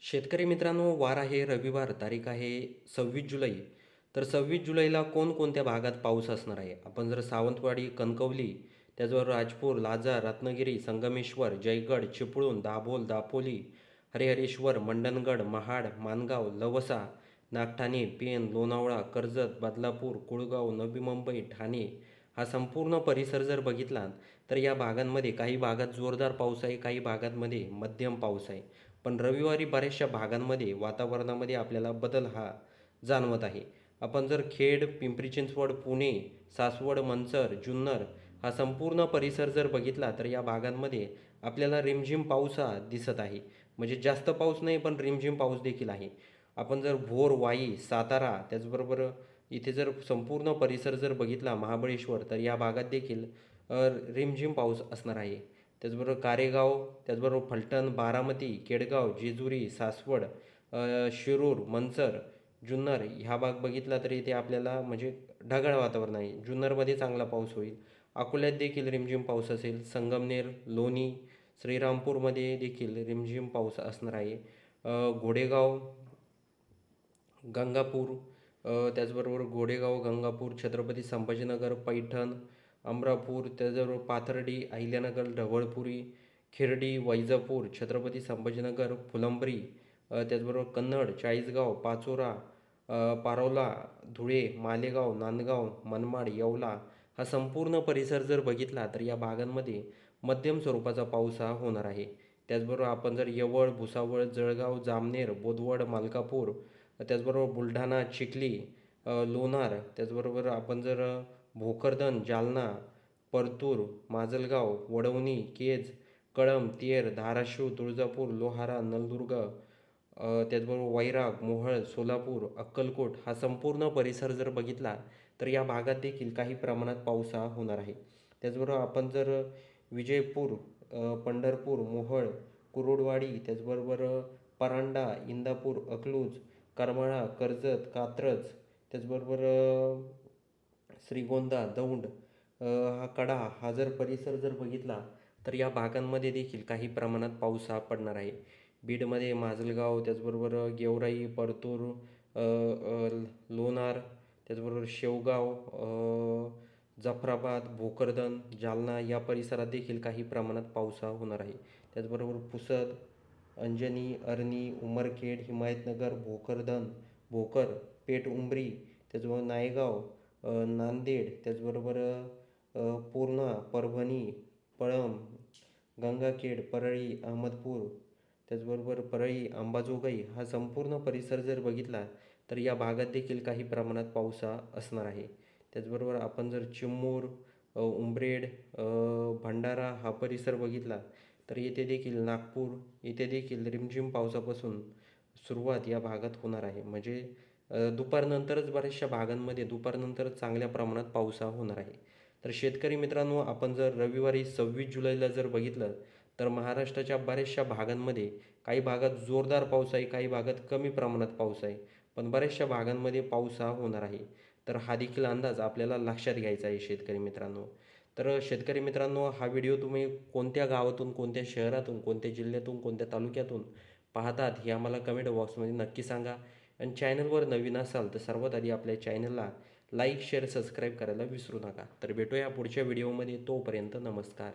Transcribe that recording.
शेतकरी मित्रांनो, वार आहे रविवार, तारीख आहे 26 जुलै. तर 26 जुलैला कोणकोणत्या भागात पाऊस असणार आहे? आपण जर सावंतवाडी, कणकवली, त्याचबरोबर राजपूर, लाजा, रत्नागिरी, संगमेश्वर, जयगड, चिपळूण, दाभोल, दापोली, हरिहरेश्वर, मंडणगड, महाड, माणगाव, लवसा, नागठाणे, पेण, लोणावळा, कर्जत, बदलापूर, कुळगाव, नवी मुंबई, ठाणे हा संपूर्ण परिसर जर बघितला तर या भागांमध्ये काही भागात जोरदार पाऊस आहे, काही भागांमध्ये मध्यम पाऊस आहे. पण रविवारी बऱ्याचशा भागांमध्ये वातावरणामध्ये आपल्याला बदल हा जाणवत आहे. आपण जर खेड, पिंपरी चिंचवड, पुणे, सासवड, मंचर, जुन्नर हा संपूर्ण परिसर जर बघितला तर या भागांमध्ये आपल्याला रिमझिम पाऊस हा दिसत आहे. म्हणजे जास्त पाऊस नाही पण रिमझिम पाऊस देखील आहे. आपण जर भोर, वाई, सातारा त्याचबरोबर इथे जर संपूर्ण परिसर जर बघितला महाबळेश्वर तर या भागात देखील रिमझिम पाऊस असणार आहे. त्याचबरोबर कारेगाव, त्याचबरोबर फलटण, बारामती, केडगाव, जेजुरी, सासवड, शिरूर, मंचर, जुन्नर ह्या भाग बघितला तरी इथे आपल्याला म्हणजे ढगाळ वातावरण आहे. जुन्नरमध्ये चांगला पाऊस होईल. अकोल्यात देखील रिमझिम पाऊस असेल. संगमनेर, लोणी, श्रीरामपूरमध्ये देखील रिमझिम पाऊस असणार आहे. घोडेगाव, गंगापूर, त्याचबरोबर घोडेगाव, गंगापूर, छत्रपती संभाजीनगर, पैठण, अमरापूर, त्याचबरोबर पाथर्डी, अहिल्यानगर, ढवळपुरी, खिरडी, वैजापूर, छत्रपती संभाजीनगर, फुलंब्री, त्याचबरोबर कन्नड, चाळीसगाव, पाचोरा, पारोला, धुळे, मालेगाव, नांदगाव, मनमाड, येवला हा संपूर्ण परिसर जर बघितला तर या भागांमध्ये मध्यम स्वरूपाचा पाऊस हा होणार आहे. त्याचबरोबर आपण जर यवळ, भुसावळ, जळगाव, जामनेर, बोदवड, मलकापूर, त्याचबरोबर बुलढाणा, चिखली, लोणार, त्याचबरोबर आपण जर भोकरदन, जालना, परतूर, माजलगाव, वडवणी, केज, कळंब, तेर, धाराशिव, तुळजापूर, लोहारा, नलदुर्ग, त्याचबरोबर वैराग, मोहोळ, सोलापूर, अक्कलकोट हा संपूर्ण परिसर जर बघितला तर या भागात देखील काही प्रमाणात पाऊस हा होणार आहे. त्याचबरोबर आपण जर विजयपूर, पंढरपूर, मोहोळ, कुरुडवाडी, त्याचबरोबर परांडा, इंदापूर, अकलूज, करमाळा, कर्जत, कात्रज, त्याचबरोबर श्रीगोंदा, दौंड, हा कडा हा जर परिसर जर बघितला तर या भागांमध्ये देखील काही प्रमाणात पाऊस हा पडणार आहे. बीडमध्ये माजलगाव, त्याचबरोबर गेवराई, परतूर, लोणार, त्याचबरोबर शेवगाव, जाफराबाद, भोकरदन, जालना या परिसरात देखील काही प्रमाणात पाऊस हा होणार आहे. त्याचबरोबर पुसद, अंजनी, अरणी, उमरखेड, हिमायतनगर, भोकरदन, भोकर, पेठ उंबरी, त्याचबरोबर नायगाव, नांदेड, त्याचबरोबर पूर्णा, परभणी, पळंब, गंगाखेड, परळी, अहमदपूर, त्याचबरोबर परळी, अंबाजोगाई हा संपूर्ण परिसर जर बघितला तर या भागात देखील काही प्रमाणात पाऊस हा असणार आहे. त्याचबरोबर आपण जर चिमूर, उंबरेड, भंडारा हा परिसर बघितला तर येथे देखील नागपूर येथे देखील रिमझिम पावसापासून सुरुवात या भागात होणार आहे. म्हणजे दुपारनंतरच बऱ्याचशा भागांमध्ये दुपारनंतरच चांगल्या प्रमाणात पाऊस हा होणार आहे. तर शेतकरी मित्रांनो, आपण जर रविवारी 26 जुलैला जर बघितलं तर महाराष्ट्राच्या बऱ्याचशा भागांमध्ये काही भागात जोरदार पाऊस आहे, काही भागात कमी प्रमाणात पाऊस आहे. पण बऱ्याचशा भागांमध्ये पाऊस हा होणार आहे. तर हा देखील अंदाज आपल्याला लक्षात घ्यायचा आहे शेतकरी मित्रांनो. तर शेतकरी मित्रांनो, हा व्हिडिओ तुम्ही कोणत्या गावातून, कोणत्या शहरातून, कोणत्या जिल्ह्यातून, कोणत्या तालुक्यातून पाहतात हे आम्हाला कमेंट बॉक्समध्ये नक्की सांगा. आणि चॅनलवर नवीन असाल तर सर्वात आधी आपल्या चॅनलला लाईक, शेअर, सबस्क्राईब करायला विसरू नका. तर भेटूया पुढच्या व्हिडिओमध्ये. तोपर्यंत नमस्कार.